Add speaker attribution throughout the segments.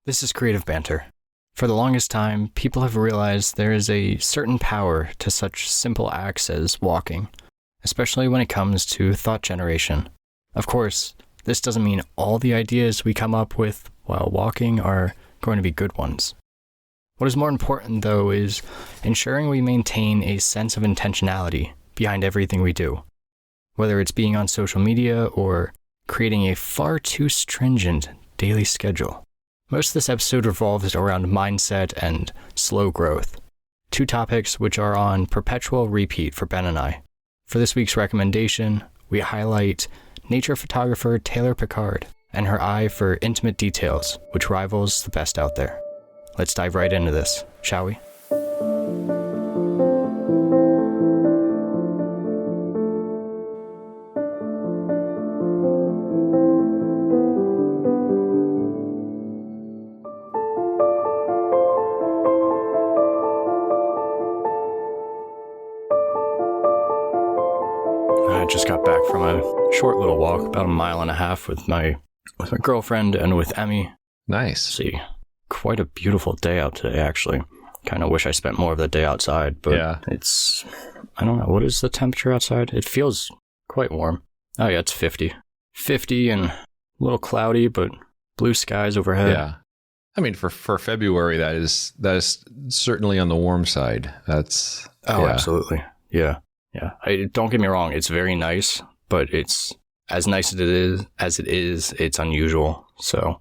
Speaker 1: This is Creative Banter. For the longest time, people have realized there is a certain power to such simple acts as walking, especially when it comes to thought generation. Of course, this doesn't mean all the ideas we come up with while walking are going to be good ones. What is more important, though, is ensuring we maintain a sense of intentionality behind everything we do, whether it's being on social media or creating a far too stringent daily schedule. Most of this episode revolves around mindset and slow growth, two topics which are on perpetual repeat for Ben and I. For this week's recommendation, we highlight nature photographer Taylor Picard and her eye for intimate details, which rivals the best out there. Let's dive right into this, shall we? I just got back from a short little walk, about a mile and a half with my girlfriend and with Emmy.
Speaker 2: Nice.
Speaker 1: See, quite a beautiful day out today, actually. Kind of wish I spent more of the day outside, but
Speaker 2: Yeah.
Speaker 1: It's, I don't know, what is the temperature outside? It feels quite warm. Oh yeah, it's 50. 50 and a little cloudy, but blue skies overhead.
Speaker 2: Yeah. I mean, for February, that is certainly on the warm side. That's
Speaker 1: Absolutely. Yeah. Yeah. Don't get me wrong, it's very nice, but it's as nice as it is, it's unusual. So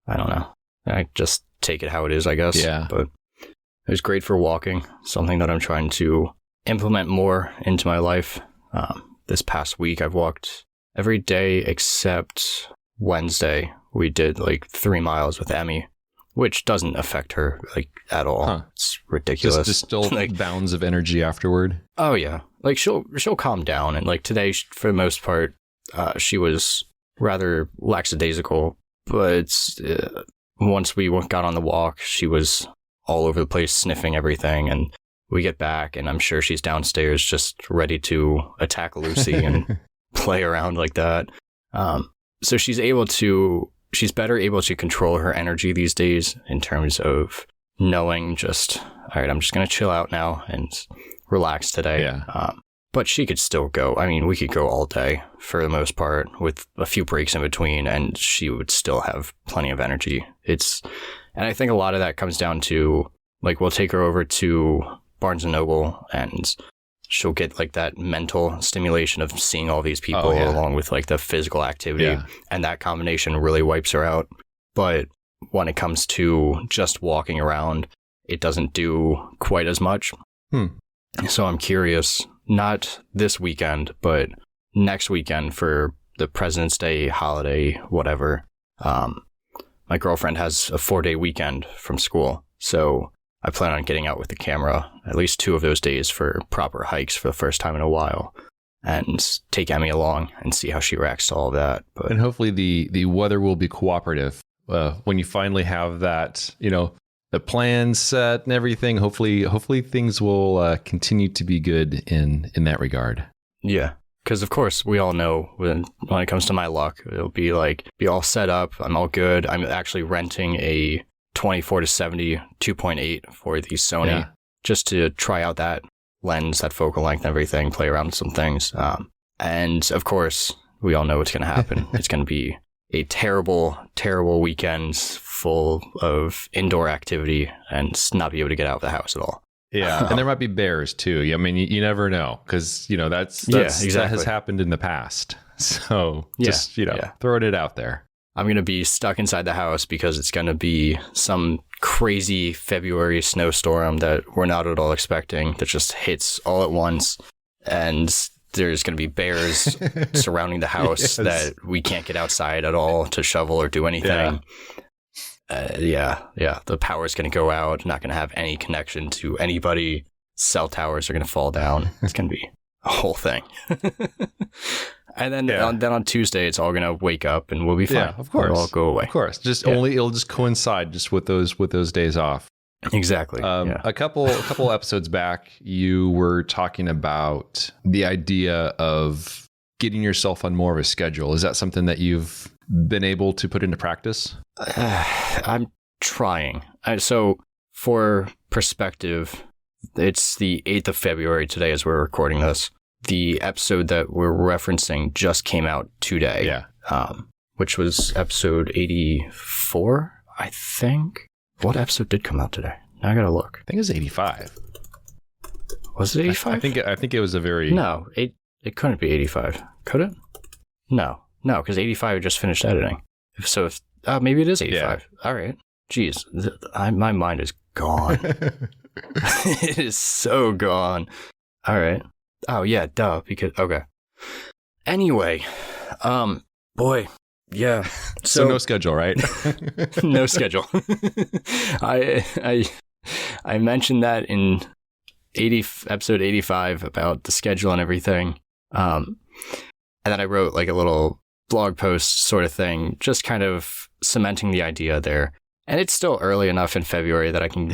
Speaker 1: I don't know. I just take it how it is, I guess.
Speaker 2: Yeah.
Speaker 1: But it was great for walking, something that I'm trying to implement more into my life. This past week, I've walked every day except Wednesday. We did like 3 miles with Emmy, which doesn't affect her like at all.
Speaker 2: Huh.
Speaker 1: It's ridiculous.
Speaker 2: just still
Speaker 1: like,
Speaker 2: bounds of energy afterward.
Speaker 1: oh yeah, like she'll calm down, and like today, for the most part, she was rather lackadaisical. But once we got on the walk, she was all over the place sniffing everything, and we get back, and I'm sure she's downstairs just ready to attack Lucy and play around like that. So she's better able to control her energy these days in terms of knowing just, all right, I'm just going to chill out now and relax today.
Speaker 2: Yeah.
Speaker 1: But she could still go. I mean, we could go all day for the most part with a few breaks in between, and she would still have plenty of energy. And I think a lot of that comes down to, like, we'll take her over to Barnes & Noble and she'll get like that mental stimulation of seeing all these people along with like the physical activity.
Speaker 2: Yeah.
Speaker 1: And that combination really wipes her out. But when it comes to just walking around, it doesn't do quite as much. So I'm curious, not this weekend, but next weekend for the President's Day holiday, whatever. My girlfriend has a 4-day weekend from school. So I plan on getting out with the camera at least 2 of those days for proper hikes for the first time in a while, and take Emmy along and see how she reacts to all of that. But
Speaker 2: And hopefully the weather will be cooperative when you finally have that, the plans set and everything. Hopefully things will continue to be good in that regard.
Speaker 1: yeah, because of course we all know when it comes to my luck, it'll be all set up. I'm all good. I'm actually renting a 24-70 2.8 for the Sony just to try out that lens, that focal length and everything, play around with some things. And of course, we all know what's going to happen. It's going to be a terrible, terrible weekend full of indoor activity and not be able to get out of the house at all.
Speaker 2: Yeah. And there might be bears too. I mean, you never know, because, that's
Speaker 1: exactly.
Speaker 2: that has happened in the past. So just, throwing it out there.
Speaker 1: I'm going to be stuck inside the house because it's going to be some crazy February snowstorm that we're not at all expecting, that just hits all at once. And there's going to be bears surrounding the house that we can't get outside at all to shovel or do anything. The power's going to go out, not going to have any connection to anybody. Cell towers are going to fall down. It's going to be a whole thing. And then on Tuesday, it's all going to wake up and we'll be fine.
Speaker 2: Yeah, of course.
Speaker 1: It'll all go away.
Speaker 2: Of course. It'll just coincide just with those days off.
Speaker 1: Exactly.
Speaker 2: A couple episodes back, you were talking about the idea of getting yourself on more of a schedule. Is that something that you've been able to put into practice?
Speaker 1: trying. So for perspective, it's the 8th of February today as we're recording this. The episode that we're referencing just came out today.
Speaker 2: Yeah.
Speaker 1: Which was episode 84, I think. What episode did come out today? Now I gotta look.
Speaker 2: I think it was 85.
Speaker 1: Was it 85?
Speaker 2: I think it was a very...
Speaker 1: No, it couldn't be 85. Could it? No, because 85 just finished editing. Maybe it is 85. Yeah. All right. Jeez, my mind is gone. It is so gone. All right. Oh, yeah, duh, because... Okay. Anyway, boy, yeah.
Speaker 2: So no schedule, right?
Speaker 1: No schedule. I mentioned that in episode 85 about the schedule and everything. And then I wrote like a little blog post sort of thing, just kind of cementing the idea there. And it's still early enough in February that I can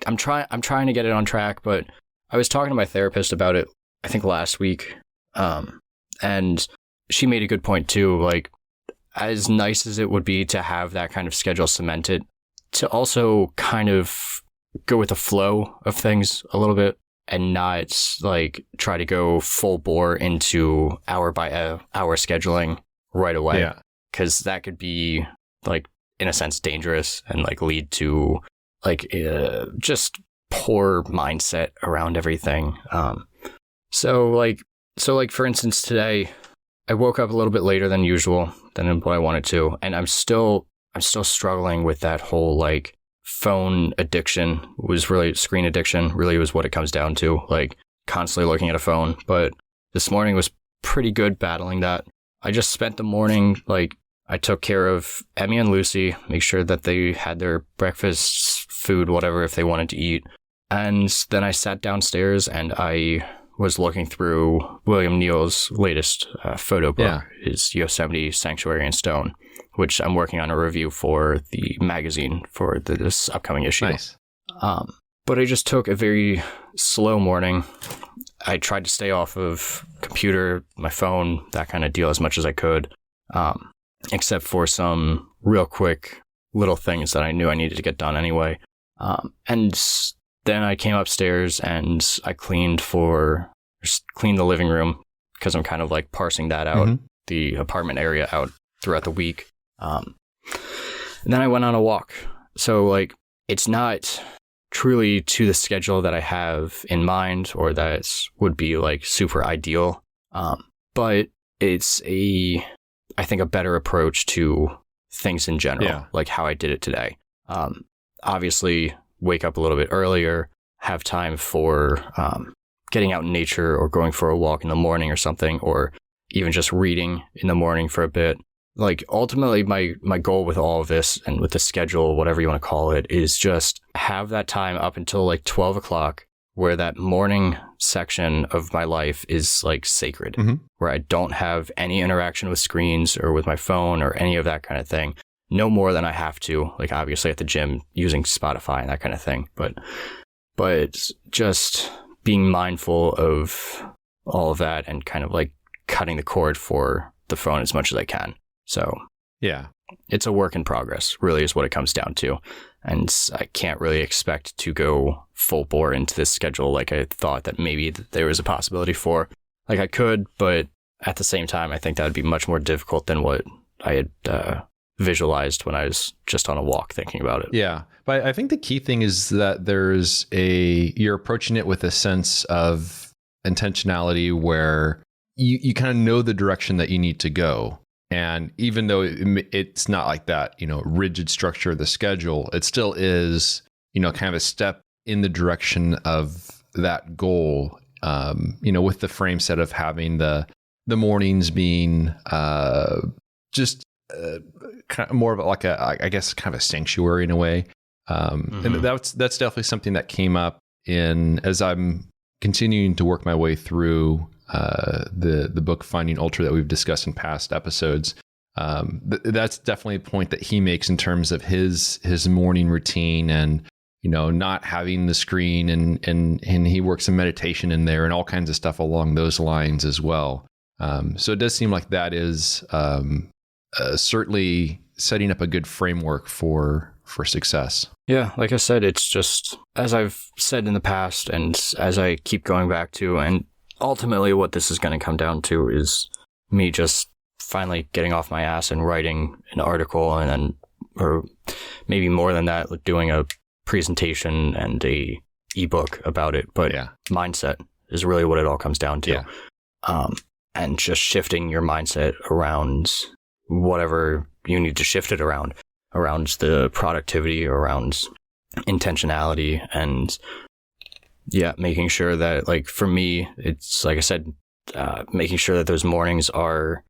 Speaker 1: I'm trying to get it on track, but I was talking to my therapist about it, I think last week. And she made a good point too, like as nice as it would be to have that kind of schedule cemented, to also kind of go with the flow of things a little bit and not like try to go full bore into hour by hour scheduling right away.
Speaker 2: Yeah.
Speaker 1: Cause that could be like, in a sense, dangerous and like lead to like just poor mindset around everything. So for instance, today I woke up a little bit later than usual than what I wanted to. And I'm still struggling with that whole like phone addiction screen addiction really was what it comes down to, like constantly looking at a phone. But this morning was pretty good battling that. I just spent the morning, like I took care of Emmy and Lucy, make sure that they had their breakfast, food, whatever, if they wanted to eat. And then I sat downstairs and I was looking through William Neal's latest photo book, his Yosemite Sanctuary in Stone, which I'm working on a review for the magazine for this upcoming issue.
Speaker 2: Nice.
Speaker 1: But I just took a very slow morning. I tried to stay off of computer, my phone, that kind of deal as much as I could, except for some real quick little things that I knew I needed to get done anyway. And then I came upstairs and I cleaned the living room because I'm kind of like parsing that out, the apartment area out throughout the week. And then I went on a walk. So like, it's not truly to the schedule that I have in mind or that would be like super ideal. But it's I think a better approach to things in general, like how I did it today. Obviously wake up a little bit earlier, have time for getting out in nature or going for a walk in the morning or something, or even just reading in the morning for a bit. Like ultimately my goal with all of this and with the schedule, whatever you want to call it, is just have that time up until like 12 o'clock where that morning section of my life is like sacred, where I don't have any interaction with screens or with my phone or any of that kind of thing. No more than I have to, like obviously at the gym using Spotify and that kind of thing. But just being mindful of all of that and kind of like cutting the cord for the phone as much as I can. So
Speaker 2: yeah,
Speaker 1: it's a work in progress, really is what it comes down to. And I can't really expect to go full bore into this schedule like I thought that maybe there was a possibility for. Like I could, but at the same time, I think that would be much more difficult than what I had visualized when I was just on a walk thinking about it.
Speaker 2: Yeah. But I think the key thing is that you're approaching it with a sense of intentionality where you kind of know the direction that you need to go. And even though it's not like that, rigid structure of the schedule, it still is, kind of a step in the direction of that goal, with the frame set of having the mornings being just kind of more of like I guess kind of a sanctuary in a way. And that's definitely something that came up as I'm continuing to work my way through the book Finding Ultra that we've discussed in past episodes. That's definitely a point that he makes in terms of his morning routine and not having the screen and he works some meditation in there and all kinds of stuff along those lines as well. So it does seem like that is certainly setting up a good framework for for success.
Speaker 1: Yeah, like I said, it's just, as I've said in the past and as I keep going back to, and ultimately what this is going to come down to is me just finally getting off my ass and writing an article, and then, or maybe more than that, like doing a presentation and a ebook about it. But mindset is really what it all comes down to. And just shifting your mindset around whatever you need to shift it around the productivity, around intentionality, and making sure that, like, for me, it's like I said, making sure that those mornings are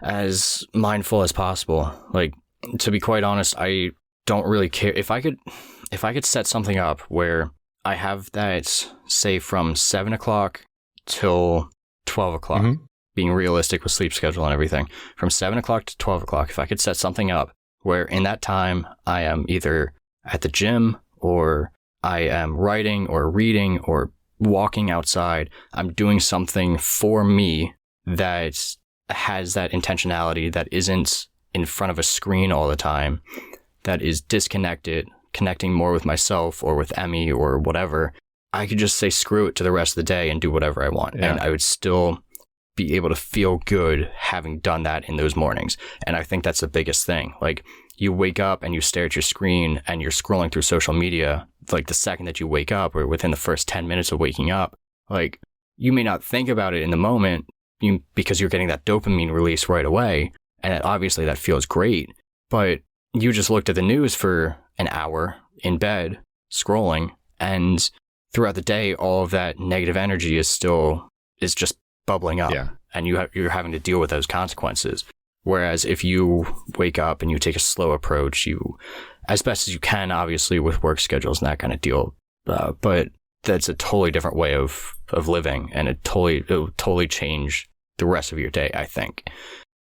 Speaker 1: as mindful as possible. Like, to be quite honest, I don't really care if I could set something up where I have that, say, from 7 o'clock till 12 o'clock, being realistic with sleep schedule and everything, from 7 o'clock to 12 o'clock, if I could set something up where in that time I am either at the gym or I am writing or reading or walking outside, I'm doing something for me that has that intentionality, that isn't in front of a screen all the time, that is disconnected, connecting more with myself or with Emmy or whatever, I could just say screw it to the rest of the day and do whatever I want. And I would still be able to feel good having done that in those mornings. And I think that's the biggest thing. Like, you wake up and you stare at your screen and you're scrolling through social media, like the second that you wake up or within the first 10 minutes of waking up, like, you may not think about it in the moment because you're getting that dopamine release right away. And obviously that feels great, but you just looked at the news for an hour in bed scrolling, and throughout the day, all of that negative energy is just bubbling up, and you're having to deal with those consequences. Whereas if you wake up and you take a slow approach, you, as best as you can, obviously with work schedules and that kind of deal, but that's a totally different way of living, and it will totally change the rest of your day, I think.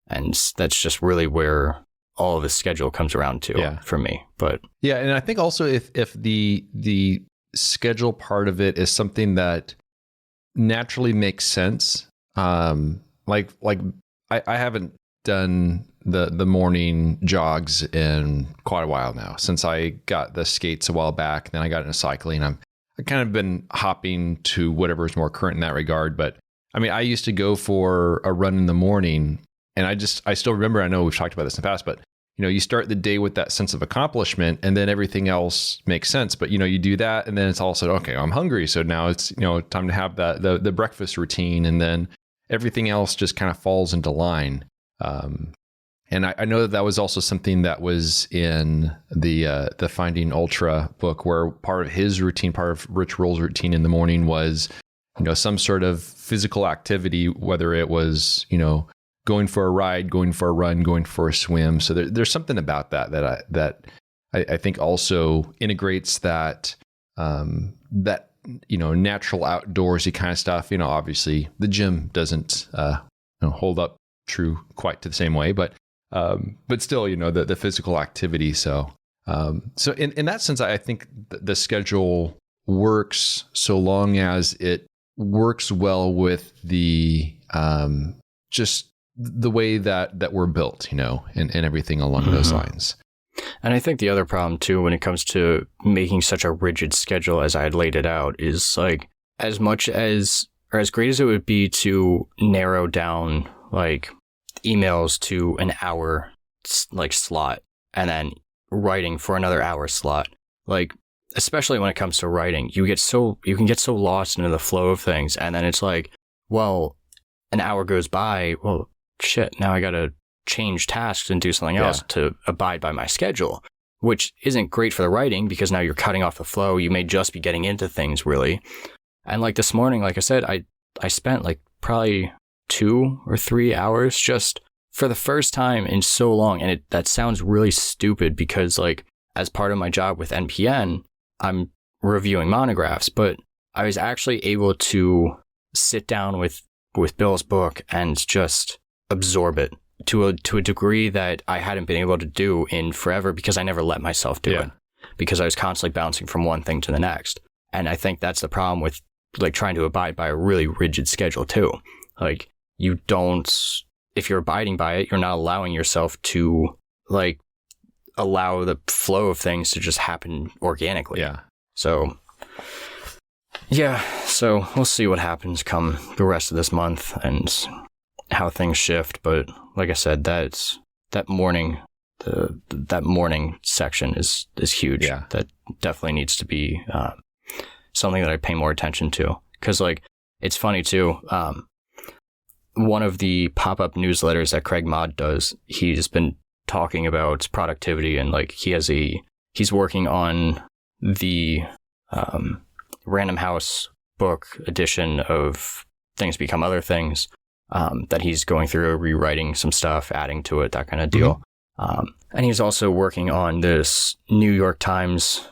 Speaker 1: And that's just really where all of the schedule comes around to for me. But
Speaker 2: and I think also if the schedule part of it is something that naturally makes sense, like I haven't done the morning jogs in quite a while now, since I got the skates a while back. Then I got into cycling. I've kind of been hopping to whatever is more current in that regard. But I mean, I used to go for a run in the morning, and I still remember, I know we've talked about this in the past, but you start the day with that sense of accomplishment, and then everything else makes sense. But you do that, and then it's all of a sudden, okay, I'm hungry, so now it's time to have the breakfast routine, and then everything else just kind of falls into line. And I know that was also something that was in the Finding Ultra book, where part of his routine, part of Rich Roll's routine in the morning was some sort of physical activity, whether it was going for a ride, going for a run, going for a swim. So there's something about that I think also integrates that natural outdoorsy kind of stuff. Obviously the gym doesn't hold up true quite to the same way, but still, the physical activity. So in that sense, I think the schedule works so long as it works well with the just the way that we're built, and everything along those lines.
Speaker 1: And I think the other problem too, when it comes to making such a rigid schedule as I had laid it out, is like, as much as, or as great as it would be to narrow down like emails to an hour like slot, and then writing for another hour slot, like, especially when it comes to writing, you can get so lost into the flow of things, and then it's like, well, an hour goes by, well, shit, now I gotta change tasks and do something else to abide by my schedule, which isn't great for the writing, because now you're cutting off the flow. You may just be getting into things, really. And like this morning, like I said, I spent like probably 2 or 3 hours just for the first time in so long. And that sounds really stupid, because like, as part of my job with NPN, I'm reviewing monographs, but I was actually able to sit down with Bill's book and just absorb it to a degree that I hadn't been able to do in forever, because I never let myself do it, because I was constantly bouncing from one thing to the next. And I think that's the problem with like trying to abide by a really rigid schedule too. Like, if you're abiding by it, you're not allowing yourself to like allow the flow of things to just happen organically.
Speaker 2: Yeah.
Speaker 1: So, yeah, so we'll see what happens come the rest of this month and how things shift. But like I said, that morning section is huge.
Speaker 2: Yeah.
Speaker 1: That definitely needs to be something that I pay more attention to. Because, like, it's funny, too. One of the pop-up newsletters that Craig Mod does, he's been talking about productivity, and, like, he's working on the Random House book edition of Things Become Other Things, that he's going through, rewriting some stuff, adding to it, that kind of deal. And he's also working on this New York Times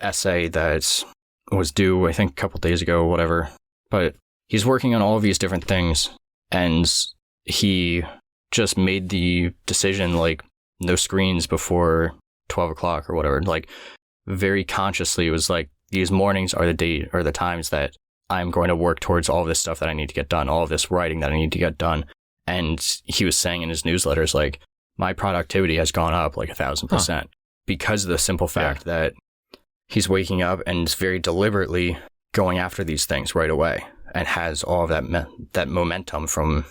Speaker 1: essay that was due, I think, a couple days ago, whatever. But he's working on all of these different things, and he just made the decision, like, no screens before 12 o'clock or whatever. Like, very consciously, it was like, these mornings are the times that I'm going to work towards all of this stuff that I need to get done, all of this writing that I need to get done. And he was saying in his newsletters, like, my productivity has gone up like 1,000% because of the simple fact that he's waking up and very deliberately going after these things right away, and has all of that momentum from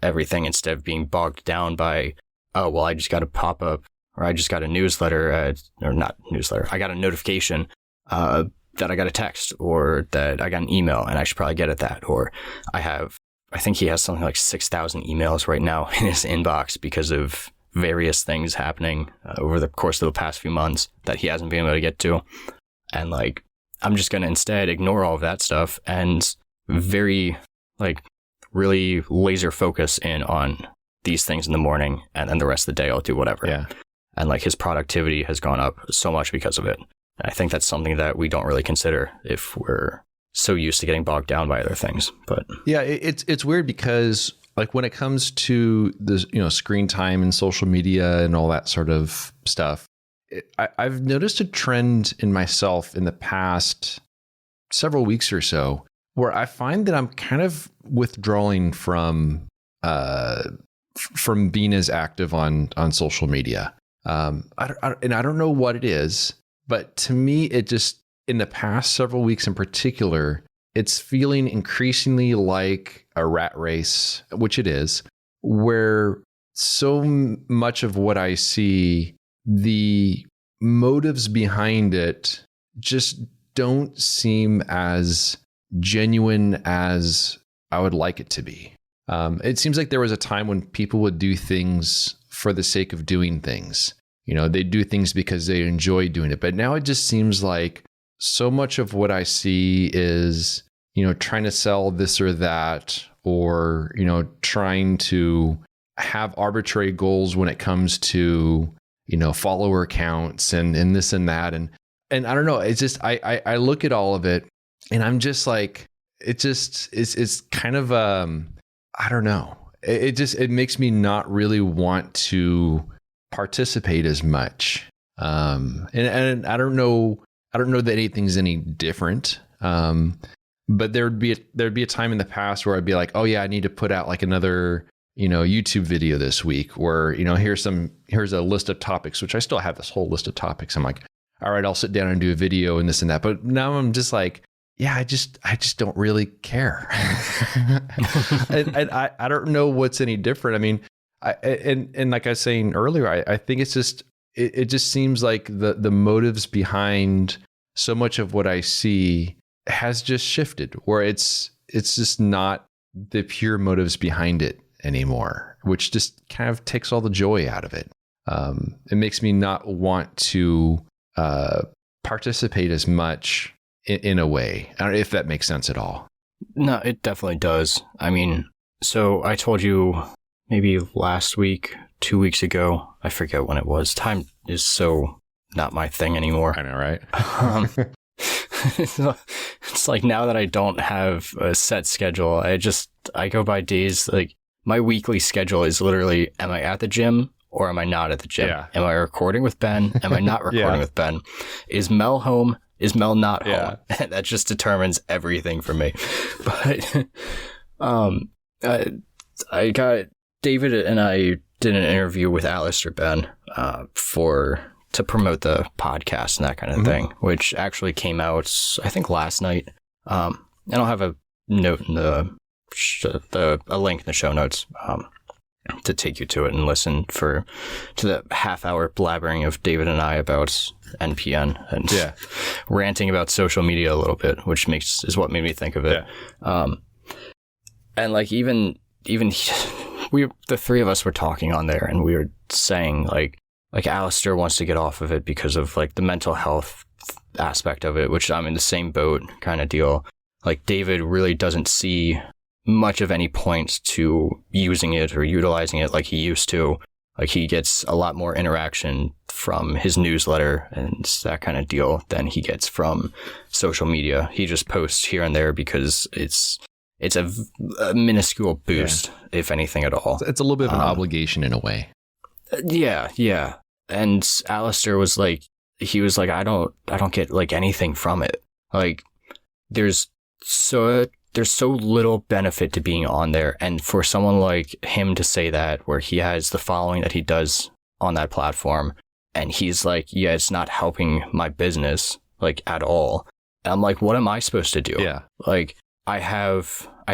Speaker 1: everything, instead of being bogged down by, oh, well, I just got a pop-up, or I just got a newsletter, or not newsletter, I got a notification that I got a text, or that I got an email and I should probably get at that. Or I think he has something like 6,000 emails right now in his inbox because of various things happening over the course of the past few months that he hasn't been able to get to. And, like, I'm just going to instead ignore all of that stuff and very, like, really laser focus in on these things in the morning, and then the rest of the day I'll do whatever.
Speaker 2: Yeah.
Speaker 1: And, like, his productivity has gone up so much because of it. I think that's something that we don't really consider if we're so used to getting bogged down by other things. But
Speaker 2: yeah, it's weird because, like, when it comes to the, screen time and social media and all that sort of stuff, I've noticed a trend in myself in the past several weeks or so where I find that I'm kind of withdrawing from being as active on social media. And I don't know what it is, but to me, it just, in the past several weeks in particular, it's feeling increasingly like a rat race, which it is, where so much of what I see, the motives behind it just don't seem as genuine as I would like it to be. It seems like there was a time when people would do things for the sake of doing things. They do things because they enjoy doing it. But now it just seems like so much of what I see is, trying to sell this or that, or, trying to have arbitrary goals when it comes to, follower counts and this and that. And I don't know, it's just, I look at all of it and I'm just like, it's kind of, I don't know. It makes me not really want to participate as much. And I don't know that anything's any different. But there'd be a time in the past where I'd be like, oh yeah, I need to put out like another, YouTube video this week, where, here's a list of topics, which I still have this whole list of topics. I'm like, all right, I'll sit down and do a video and this and that. But now I'm just like, yeah, I just don't really care. and I don't know what's any different. I mean, and like I was saying earlier, I think it's just, it just seems like the motives behind so much of what I see has just shifted, where it's just not the pure motives behind it anymore, which just kind of takes all the joy out of it. It makes me not want to participate as much in a way. I don't know if that makes sense at all.
Speaker 1: No, it definitely does. I mean, so I told you maybe last week, 2 weeks ago, I forget when it was. Time is so not my thing anymore.
Speaker 2: I know, right?
Speaker 1: It's like, now that I don't have a set schedule, I go by days. Like, my weekly schedule is literally, am I at the gym or am I not at the gym?
Speaker 2: Yeah.
Speaker 1: Am I recording with Ben? Am I not recording with Ben? Is Mel home? Is Mel not home? That just determines everything for me. But I got David and I did an interview with Alistair Ben to promote the podcast and that kind of thing, which actually came out, I think, last night. And I'll have a note in a link in the show notes to take you to it and listen to the half-hour blabbering of David and I about NPN and ranting about social media a little bit, which is what made me think of it. And like even the three of us were talking on there, and we were saying like Alistair wants to get off of it because of like the mental health aspect of it, which I'm in the same boat kind of deal. Like David really doesn't see much of any points to using it or utilizing it like he used to. Like he gets a lot more interaction from his newsletter and that kind of deal than he gets from social media. He just posts here and there because it's a minuscule boost, if anything at all.
Speaker 2: It's a little bit of an obligation in a way.
Speaker 1: Yeah. And Alistair was like, I don't get like anything from it. Like there's so little benefit to being on there. And for someone like him to say that, where he has the following that he does on that platform, and he's like, yeah, it's not helping my business like at all. And I'm like, what am I supposed to do?
Speaker 2: Yeah.
Speaker 1: Like I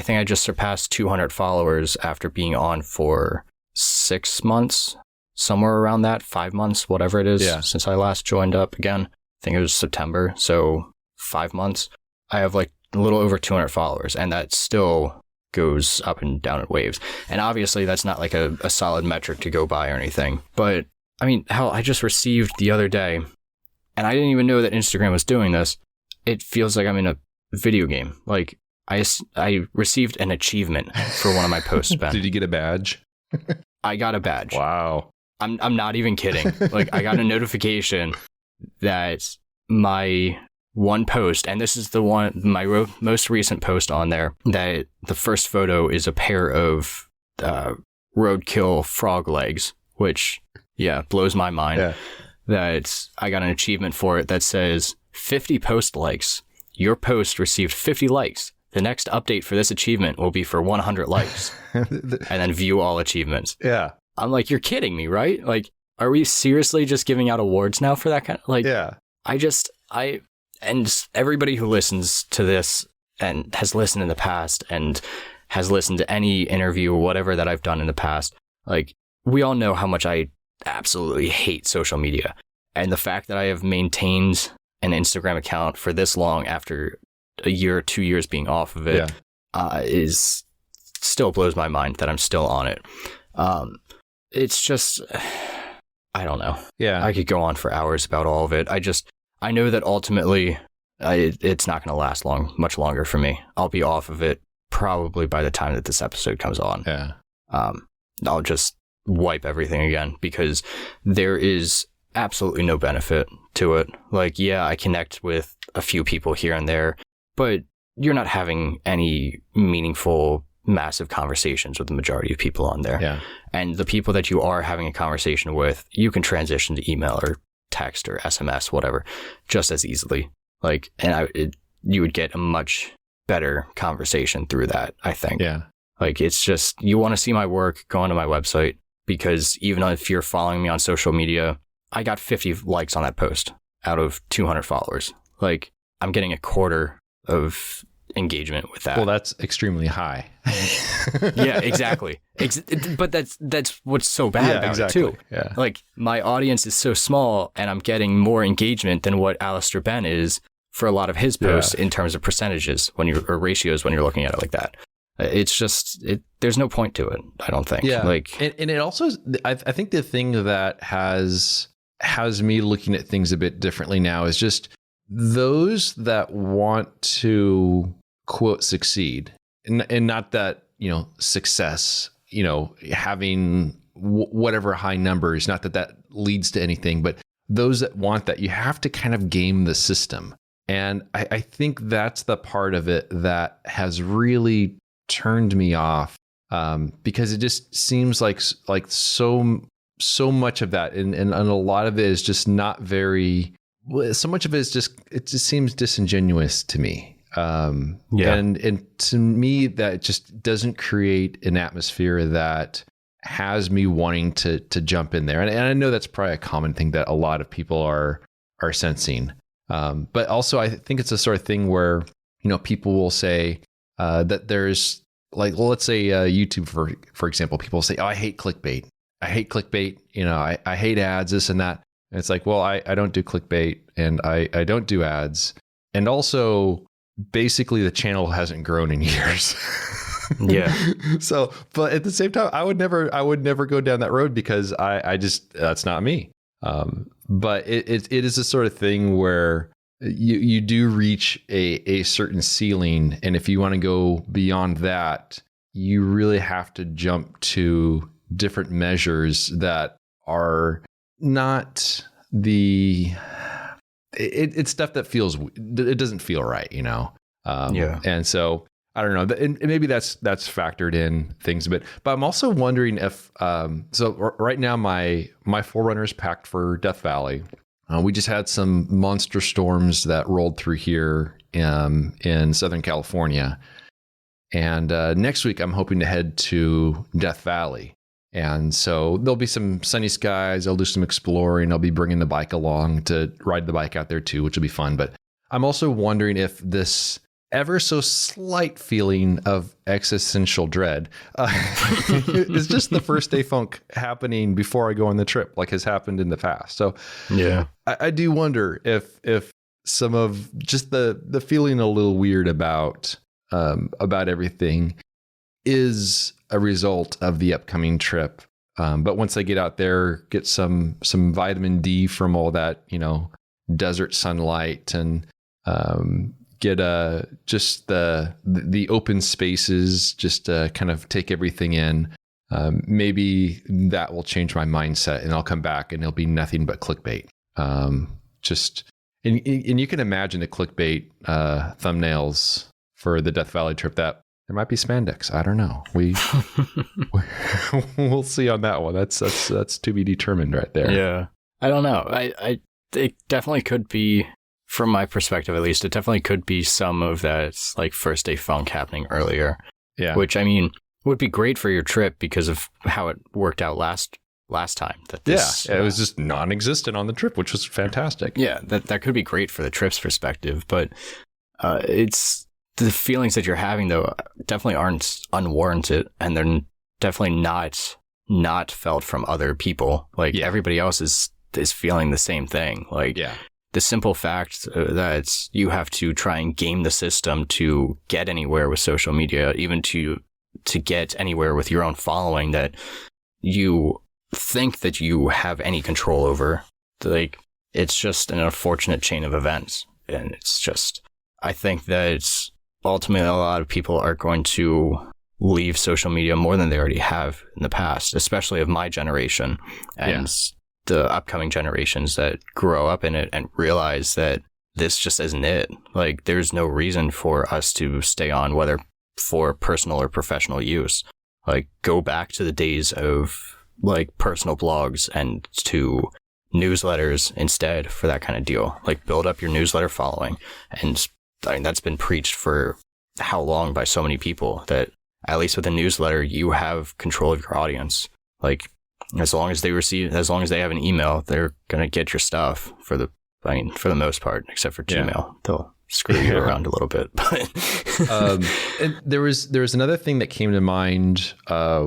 Speaker 1: think I just surpassed 200 followers after being on for 6 months, somewhere around that, 5 months, whatever it is, since I last joined up again. I think it was September. So 5 months. I have like a little over 200 followers, and that still goes up and down in waves. And obviously that's not like a solid metric to go by or anything. But I mean, hell, I just received the other day, and I didn't even know that Instagram was doing this. It feels like I'm in a video game. Like I received an achievement for one of my posts, Ben.
Speaker 2: Did you get a badge?
Speaker 1: I got a badge.
Speaker 2: Wow.
Speaker 1: I'm not even kidding. Like I got a notification that my one post, and this is my most recent post on there, that the first photo is a pair of roadkill frog legs, which blows my mind. That I got an achievement for it that says 50 post likes. Your post received 50 likes. The next update for this achievement will be for 100 likes. And then view all achievements.
Speaker 2: Yeah.
Speaker 1: I'm like, you're kidding me, right? Like, are we seriously just giving out awards now for that kind of, like, and everybody who listens to this and has listened in the past and has listened to any interview or whatever that I've done in the past, like, we all know how much I absolutely hate social media. And the fact that I have maintained an Instagram account for this long after a year or 2 years being off of it is still blows my mind that I'm still on it. It's just, I don't know.
Speaker 2: Yeah.
Speaker 1: I could go on for hours about all of it. I know that ultimately it's not going to last much longer for me. I'll be off of it probably by the time that this episode comes on.
Speaker 2: Yeah.
Speaker 1: I'll just wipe everything again because there is absolutely no benefit to it. Like, yeah, I connect with a few people here and there, but you're not having any meaningful, massive conversations with the majority of people on there.
Speaker 2: Yeah.
Speaker 1: And the people that you are having a conversation with, you can transition to email or text or SMS, whatever, just as easily. Like, and you would get a much better conversation through that, I think.
Speaker 2: Yeah.
Speaker 1: Like, it's just, you want to see my work, go onto my website, because even if you're following me on social media, I got 50 likes on that post out of 200 followers. Like, I'm getting a quarter of engagement with that.
Speaker 2: Well, that's extremely high.
Speaker 1: Yeah, exactly. But that's what's so bad about it too.
Speaker 2: Yeah.
Speaker 1: Like, my audience is so small, and I'm getting more engagement than what Alistair Ben is for a lot of his posts in terms of percentages or ratios when you're looking at it like that. It's just, there's no point to it, I don't think.
Speaker 2: Yeah.
Speaker 1: Like,
Speaker 2: and it also, I think the thing that has me looking at things a bit differently now is just those that want to quote succeed, and not that, success, having whatever high numbers, not that leads to anything, but those that want that, you have to kind of game the system. And I think that's the part of it that has really turned me off, because it just seems like so much of that, and a lot of it is just not very. So much of it is it just seems disingenuous to me. And to me, that just doesn't create an atmosphere that has me wanting to jump in there. And I know that's probably a common thing that a lot of people are sensing. But also I think it's the sort of thing where, people will say that there's like, well, let's say YouTube, for example, people say, oh, I hate clickbait. I hate clickbait. I hate ads, this and that. And it's like, well, I don't do clickbait and I don't do ads. And also basically the channel hasn't grown in years.
Speaker 1: Yeah.
Speaker 2: So, but at the same time, I would never go down that road because I just, that's not me. But it is a sort of thing where you do reach a certain ceiling. And if you want to go beyond that, you really have to jump to different measures that are not it's stuff that it doesn't feel right, Yeah. And so I don't know, and maybe that's factored in things a bit, but I'm also wondering if, so right now my Forerunner is packed for Death Valley. We just had some monster storms that rolled through here in Southern California. And next week I'm hoping to head to Death Valley. And so there'll be some sunny skies. I'll do some exploring. I'll be bringing the bike along to ride the bike out there too, which will be fun. But I'm also wondering if this ever so slight feeling of existential dread is just the first day funk happening before I go on the trip, like has happened in the past. So
Speaker 1: yeah,
Speaker 2: I do wonder if some of just the feeling a little weird about everything is a result of the upcoming trip. But once I get out there, get some vitamin D from all that, desert sunlight and get just the open spaces, just kind of take everything in. Maybe that will change my mindset and I'll come back and it'll be nothing but clickbait. And you can imagine the clickbait thumbnails for the Death Valley trip that there might be spandex. I don't know. We'll see on that one. That's to be determined right there.
Speaker 1: Yeah. I don't know. It definitely could be, from my perspective at least, it definitely could be some of that like first day funk happening earlier.
Speaker 2: Yeah.
Speaker 1: Which, I mean, would be great for your trip because of how it worked out last time.
Speaker 2: It was just non-existent on the trip, which was fantastic.
Speaker 1: Yeah, that could be great for the trip's perspective, but it's the feelings that you're having though definitely aren't unwarranted, and they're definitely not felt from other people. Like everybody else is feeling the same thing. Like the simple fact that you have to try and game the system to get anywhere with social media, even to get anywhere with your own following that you think that you have any control over. Like, it's just an unfortunate chain of events. And it's just, I think that ultimately a lot of people are going to leave social media more than they already have in the past, especially of my generation and the upcoming generations that grow up in it and realize that this just isn't it. Like, there's no reason for us to stay on, whether for personal or professional use. Like, go back to the days of like personal blogs and to newsletters instead for that kind of deal. Like, build up your newsletter following. And I mean, that's been preached for how long by so many people that at least with a newsletter, you have control of your audience. Like, as long as they have an email, they're going to get your stuff for the most part, except for Gmail. They'll screw you around a little bit. But
Speaker 2: and there was another thing that came to mind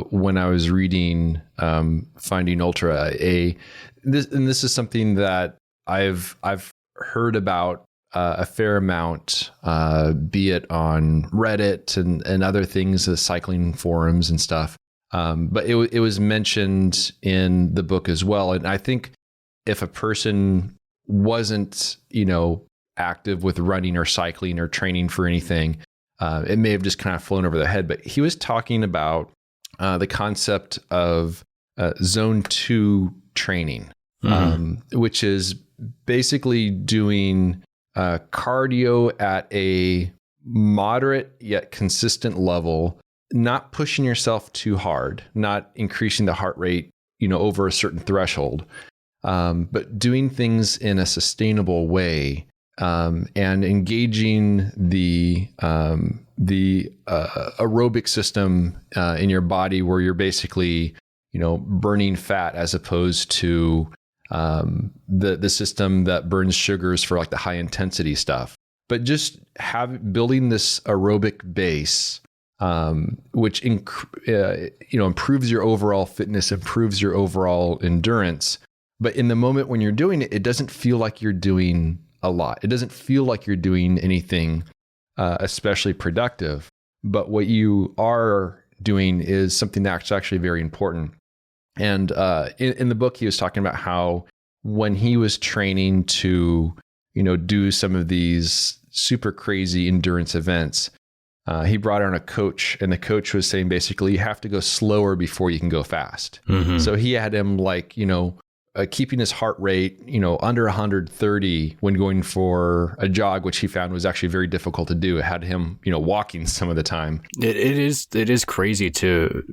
Speaker 2: when I was reading Finding Ultra. This is something that I've heard about a fair amount, be it on Reddit and other things, the cycling forums and stuff. But it was mentioned in the book as well. And I think if a person wasn't, active with running or cycling or training for anything, it may have just kind of flown over their head. But he was talking about the concept of zone 2 training, which is basically doing cardio at a moderate yet consistent level, not pushing yourself too hard, not increasing the heart rate, over a certain threshold, but doing things in a sustainable way, and engaging the aerobic system in your body, where you're basically burning fat as opposed to the system that burns sugars for like the high intensity stuff. But just building this aerobic base, which improves your overall fitness, improves your overall endurance. But in the moment when you're doing it, it doesn't feel like you're doing a lot. It doesn't feel like you're doing anything especially productive. But what you are doing is something that's actually very important. And in the book, he was talking about how when he was training to, do some of these super crazy endurance events, he brought on a coach, and the coach was saying basically you have to go slower before you can go fast. Mm-hmm. So he had him keeping his heart rate, under 130 when going for a jog, which he found was actually very difficult to do. It had him, walking some of the time. It
Speaker 1: is crazy to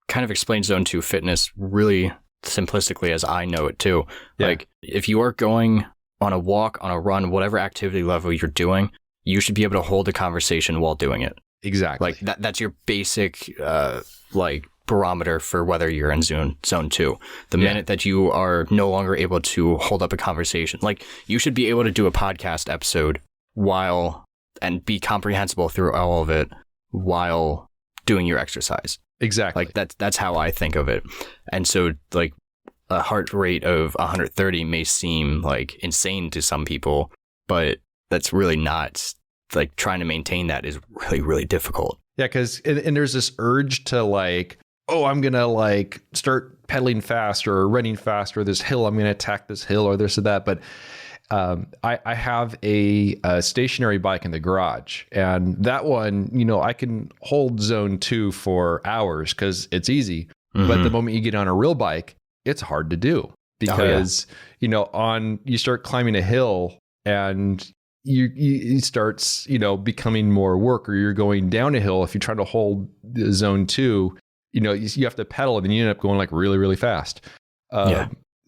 Speaker 1: kind of explain Zone 2 fitness really simplistically as I know it too. Yeah. Like if you are going on a walk, on a run, whatever activity level you're doing, you should be able to hold a conversation while doing it.
Speaker 2: Exactly.
Speaker 1: Like that's your basic barometer for whether you're in zone 2. The minute that you are no longer able to hold up a conversation, like you should be able to do a podcast episode and be comprehensible through all of it while doing your exercise.
Speaker 2: Exactly.
Speaker 1: Like that's how I think of it. And so like a heart rate of 130 may seem like insane to some people, but that's really not. Like trying to maintain that is really, really difficult.
Speaker 2: Yeah, because and there's this urge to I'm going to start pedaling fast or running fast, or this hill, I'm going to attack this hill or this or that. But I have a stationary bike in the garage, and that one, I can hold zone 2 for hours because it's easy. Mm-hmm. But the moment you get on a real bike, it's hard to do because, you start climbing a hill and you starts, becoming more work, or you're going down a hill. If you're trying to hold the zone 2, you have to pedal and then you end up going really, really fast.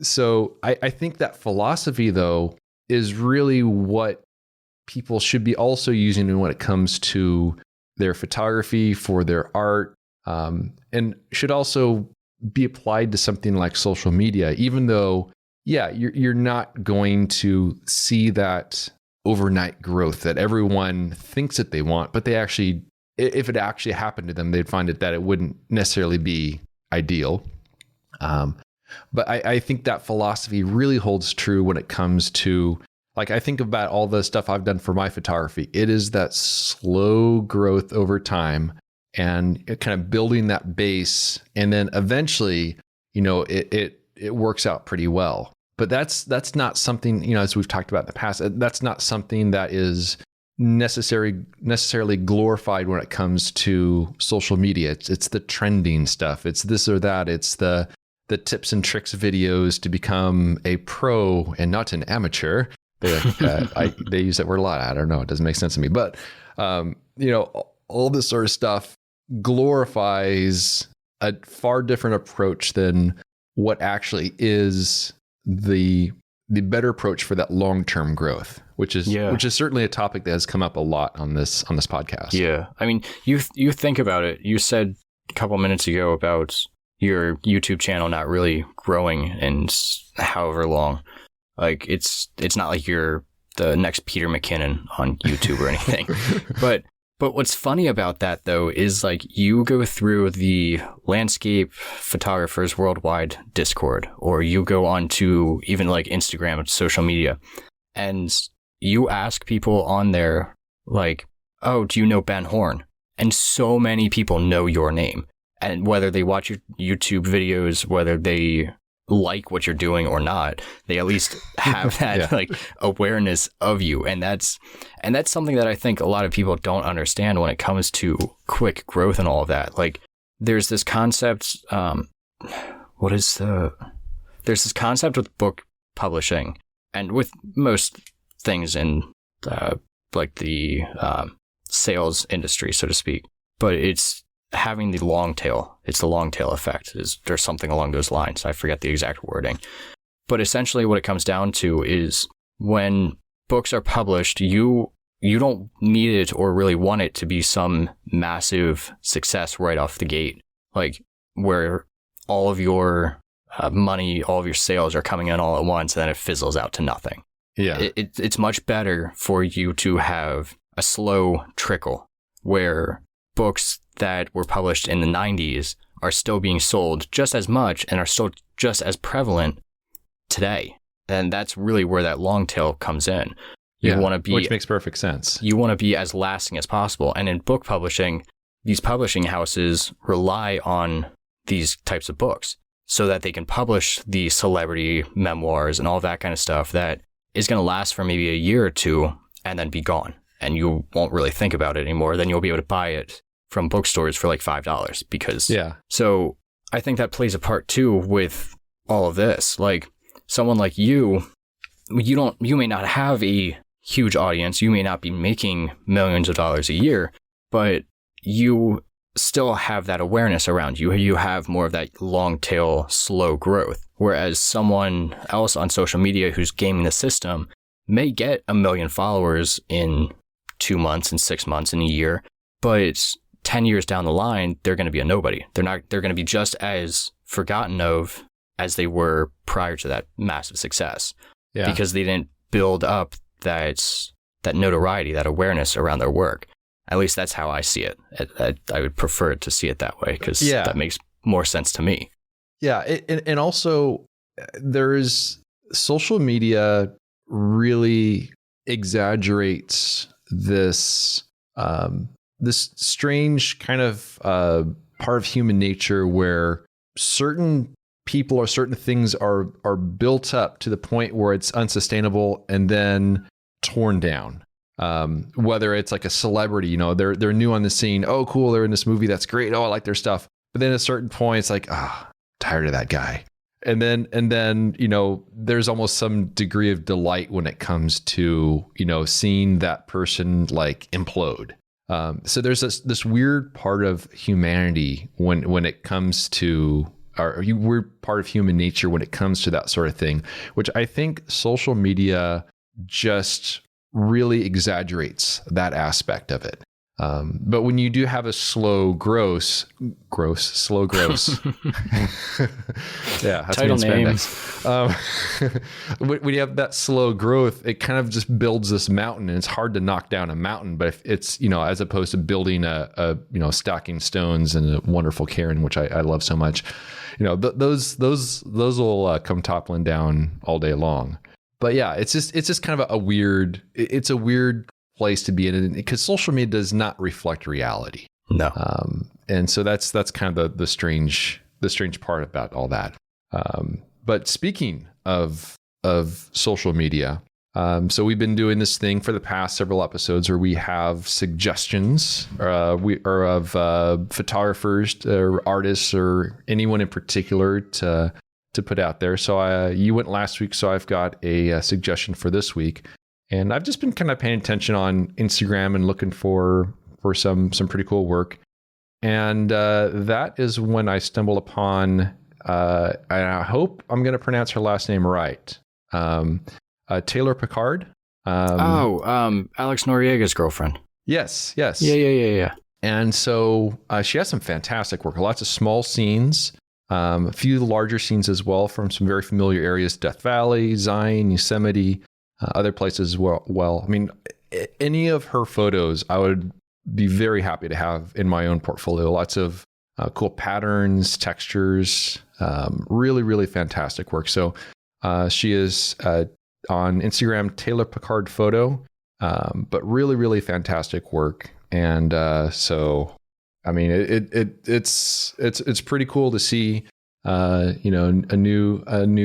Speaker 2: So I think that philosophy though is really what people should be also using when it comes to their photography, for their art, and should also be applied to something like social media, even though, you're not going to see that overnight growth that everyone thinks that they want, but they actually, if it actually happened to them, they'd find that it wouldn't necessarily be ideal. But I think that philosophy really holds true when it comes to, I think about all the stuff I've done for my photography. It is that slow growth over time and kind of building that base. And then eventually, it works out pretty well. But that's not something, as we've talked about in the past, that's not something that is necessarily glorified when it comes to social media. It's the trending stuff. It's this or that. It's the tips and tricks videos to become a pro and not an amateur. They use that word a lot. I don't know. It doesn't make sense to me. But, all this sort of stuff glorifies a far different approach than what actually is the better approach for that long-term growth, which is certainly a topic that has come up a lot on this podcast.
Speaker 1: Yeah. I mean, you think about it. You said a couple minutes ago about your YouTube channel not really growing in however long. Like it's not like you're the next Peter McKinnon on YouTube or anything. But what's funny about that though is you go through the Landscape Photographers Worldwide Discord, or you go on to even Instagram, social media, and you ask people on there oh, do you know Ben Horn? And so many people know your name. And whether they watch your YouTube videos, whether they like what you're doing or not, they at least have that awareness of you. And that's something that I think a lot of people don't understand when it comes to quick growth and all of that. There's this concept, there's this concept with book publishing and with most things in the sales industry, so to speak, but it's having the long tail. It's the long tail effect. There's something along those lines. I forget the exact wording. But essentially what it comes down to is when books are published, you don't need it or really want it to be some massive success right off the gate. Where all of your money, all of your sales are coming in all at once, and then it fizzles out to nothing.
Speaker 2: Yeah.
Speaker 1: It's much better for you to have a slow trickle where books that were published in the 90s are still being sold just as much and are still just as prevalent today. And that's really where that long tail comes in. You want to be,
Speaker 2: which makes perfect sense.
Speaker 1: You want to be as lasting as possible. And in book publishing, these publishing houses rely on these types of books so that they can publish the celebrity memoirs and all that kind of stuff that is going to last for maybe a year or two and then be gone. And you won't really think about it anymore. Then you'll be able to buy it from bookstores for like $5 because.
Speaker 2: Yeah.
Speaker 1: So I think that plays a part too with all of this. Like someone like you may not have a huge audience. You may not be making millions of dollars a year, but you still have that awareness around you. You have more of that long tail, slow growth. Whereas someone else on social media who's gaming the system may get 1 million followers in 2 months and 6 months and a year, but 10 years down the line, they're going to be a nobody. They're going to be just as forgotten of as they were prior to that massive success.
Speaker 2: Yeah.
Speaker 1: Because they didn't build up that notoriety, that awareness around their work. At least that's how I see it. I would prefer to see it that way because that makes more sense to me.
Speaker 2: Yeah. And also there's social media really exaggerates this strange kind of part of human nature where certain people or certain things are built up to the point where it's unsustainable and then torn down. Whether it's like a celebrity, they're new on the scene. Oh, cool. They're in this movie. That's great. Oh, I like their stuff. But then at a certain point, it's like, tired of that guy. And then, there's almost some degree of delight when it comes to, seeing that person like implode. So there's this weird part of humanity when it comes to, or weird part of human nature when it comes to that sort of thing, which I think social media just really exaggerates that aspect of it. But when you do have a slow growth. Yeah, that's
Speaker 1: title name.
Speaker 2: When you have that slow growth, it kind of just builds this mountain, and it's hard to knock down a mountain. But if it's, as opposed to building a stacking stones and a wonderful cairn, which I love so much, those will come toppling down all day long. But yeah, it's just kind of a weird place to be in, because social media does not reflect reality.
Speaker 1: No.
Speaker 2: And so that's kind of the strange part about all that. But speaking of social media, so we've been doing this thing for the past several episodes where we have suggestions of photographers or artists or anyone in particular to put out there. So you went last week, so I've got a suggestion for this week. And I've just been kind of paying attention on Instagram and looking for some pretty cool work. And that is when I stumbled upon, and I hope I'm going to pronounce her last name right, Taylor Picard.
Speaker 1: Alex Noriega's girlfriend.
Speaker 2: Yes.
Speaker 1: Yeah.
Speaker 2: And so she has some fantastic work, lots of small scenes, a few larger scenes as well from some very familiar areas, Death Valley, Zion, Yosemite, other places as well. I mean, any of her photos, I would be very happy to have in my own portfolio. Lots of cool patterns, textures, really, really fantastic work. So she is on Instagram, Taylor Picard Photo, but really, really fantastic work. And so, I mean, it's pretty cool to see. A new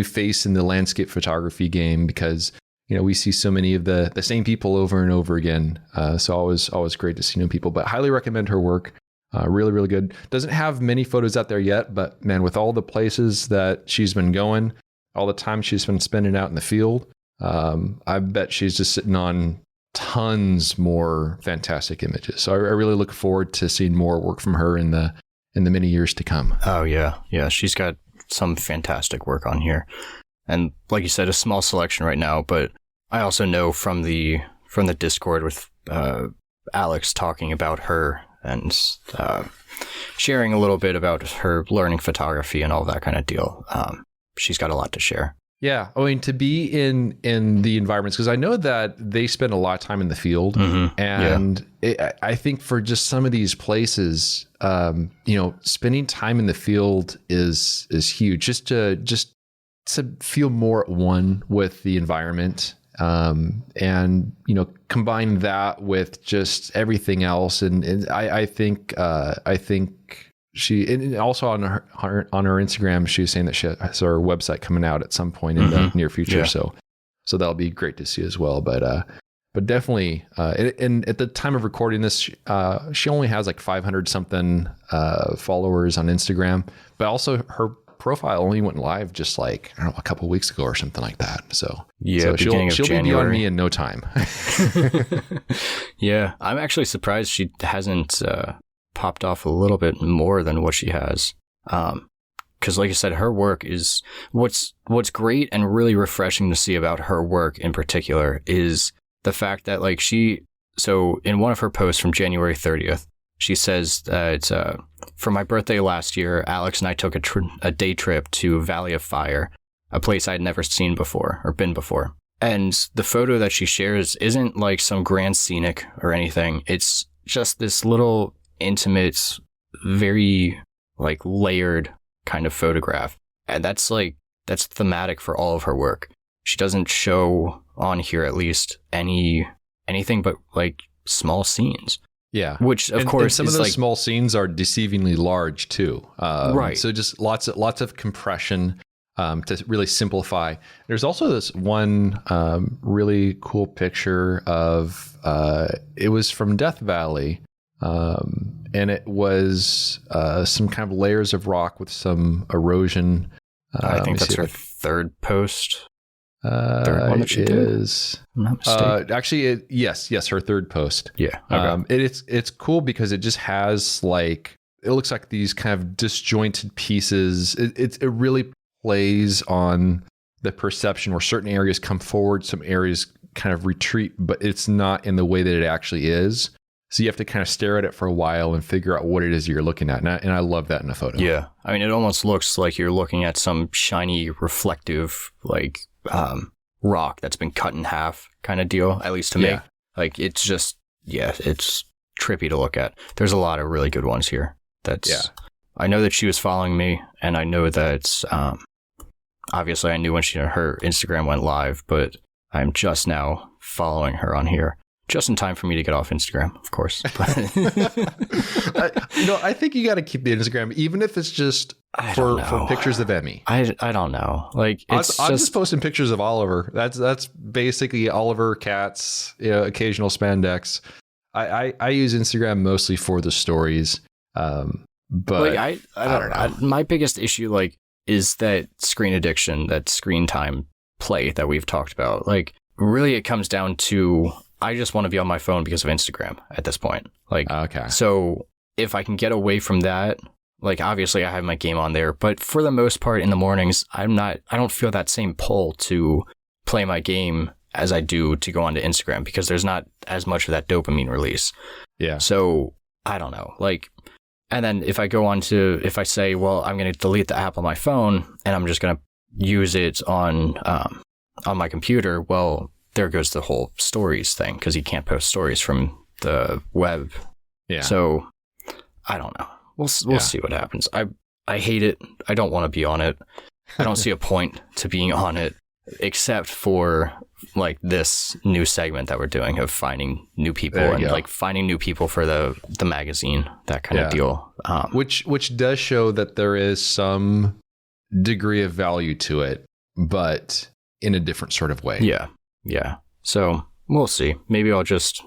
Speaker 2: face in the landscape photography game, because we see so many of the same people over and over again. So always great to see new people. But highly recommend her work. Really, really good. Doesn't have many photos out there yet, but man, with all the places that she's been going, all the time she's been spending out in the field, I bet she's just sitting on tons more fantastic images. So I really look forward to seeing more work from her in the many years to come.
Speaker 1: Oh yeah. She's got some fantastic work on here, and like you said, a small selection right now. But I also know from the Discord with Alex talking about her and sharing a little bit about her learning photography and all that kind of deal. She's got a lot to share.
Speaker 2: Yeah, I mean, to be in the environments, because I know that they spend a lot of time in the field, and I think for just some of these places, spending time in the field is huge. Just to feel more at one with the environment, and combine that with just everything else, and I think she, and also on her Instagram, she was saying that she has her website coming out at some point in the near future. Yeah. So that'll be great to see as well. But definitely, and at the time of recording this, she only has like 500 something followers on Instagram, but also her profile only went live just like, I don't know, a couple of weeks ago or something like that. So she'll be beyond me in no time.
Speaker 1: Yeah, I'm actually surprised she hasn't popped off a little bit more than what she has, because like I said, her work is what's great and really refreshing to see about her work in particular is the fact that like so in one of her posts from January 30th, she says that for my birthday last year, Alex and I took a day trip to Valley of Fire, a place I'd never seen before or been before. And the photo that she shares isn't like some grand scenic or anything. It's just this little intimate, very like layered kind of photograph. And that's thematic for all of her work. She doesn't show on here, at least, anything but like small scenes.
Speaker 2: Yeah.
Speaker 1: Which of course
Speaker 2: some of those small scenes are deceivingly large too.
Speaker 1: Right.
Speaker 2: So just lots of compression to really simplify. There's also this one really cool picture of it was from Death Valley. And it was some kind of layers of rock with some erosion.
Speaker 1: I think that's her third post. Third one that she did. I'm not mistaken.
Speaker 2: Actually, yes, her third post.
Speaker 1: Yeah. Okay.
Speaker 2: It's cool because it just has like, it looks like these kind of disjointed pieces. It really plays on the perception where certain areas come forward, some areas kind of retreat, but it's not in the way that it actually is. So you have to kind of stare at it for a while and figure out what it is you're looking at. And I love that in a photo.
Speaker 1: Yeah. I mean, it almost looks like you're looking at some shiny, reflective, like rock that's been cut in half kind of deal, at least to me. Like, it's just, it's trippy to look at. There's a lot of really good ones here. I know that she was following me, and I know that obviously I knew when her Instagram went live, but I'm just now following her on here. Just in time for me to get off Instagram, of course.
Speaker 2: I think you got to keep the Instagram, even if it's just for pictures of Emmy.
Speaker 1: I don't know. Like,
Speaker 2: I'm just posting pictures of Oliver. That's basically Oliver, cats, occasional spandex. I use Instagram mostly for the stories. But
Speaker 1: like, I don't know. My biggest issue is that screen addiction, that screen time play that we've talked about. Like, really, it comes down to, I just want to be on my phone because of Instagram at this point. Like, okay. So if I can get away from that, like, obviously I have my game on there, but for the most part in the mornings, I don't feel that same pull to play my game as I do to go onto Instagram, because there's not as much of that dopamine release. Yeah. So I don't know. Like, and then if I say, well, I'm going to delete the app on my phone and I'm just going to use it on my computer, well, there goes the whole stories thing, because you can't post stories from the web. Yeah. So I don't know. We'll see what happens. I hate it. I don't want to be on it. I don't see a point to being on it, except for like this new segment that we're doing of finding new people and like finding new people for the magazine, that kind of deal.
Speaker 2: Which does show that there is some degree of value to it, but in a different sort of way.
Speaker 1: Yeah. Yeah. So we'll see. Maybe I'll just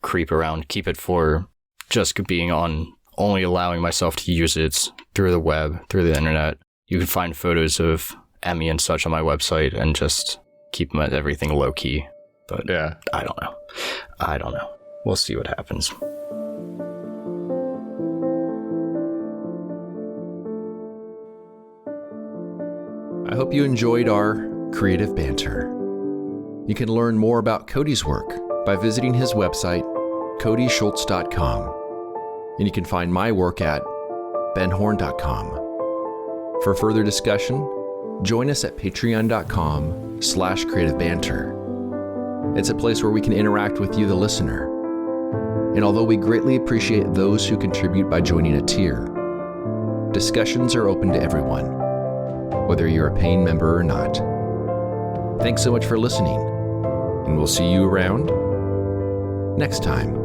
Speaker 1: creep around, keep it for just being on, only allowing myself to use it through the web, through the internet. You can find photos of Emmy and such on my website and just keep everything low key. But I don't know. We'll see what happens.
Speaker 2: I hope you enjoyed our creative banter. You can learn more about Cody's work by visiting his website, codyschultz.com.
Speaker 3: and you can find my work at benhorn.com. For further discussion, join us at patreon.com/creativebanter. It's a place where we can interact with you, the listener. And although we greatly appreciate those who contribute by joining a tier, discussions are open to everyone, whether you're a paying member or not. Thanks so much for listening, and we'll see you around next time.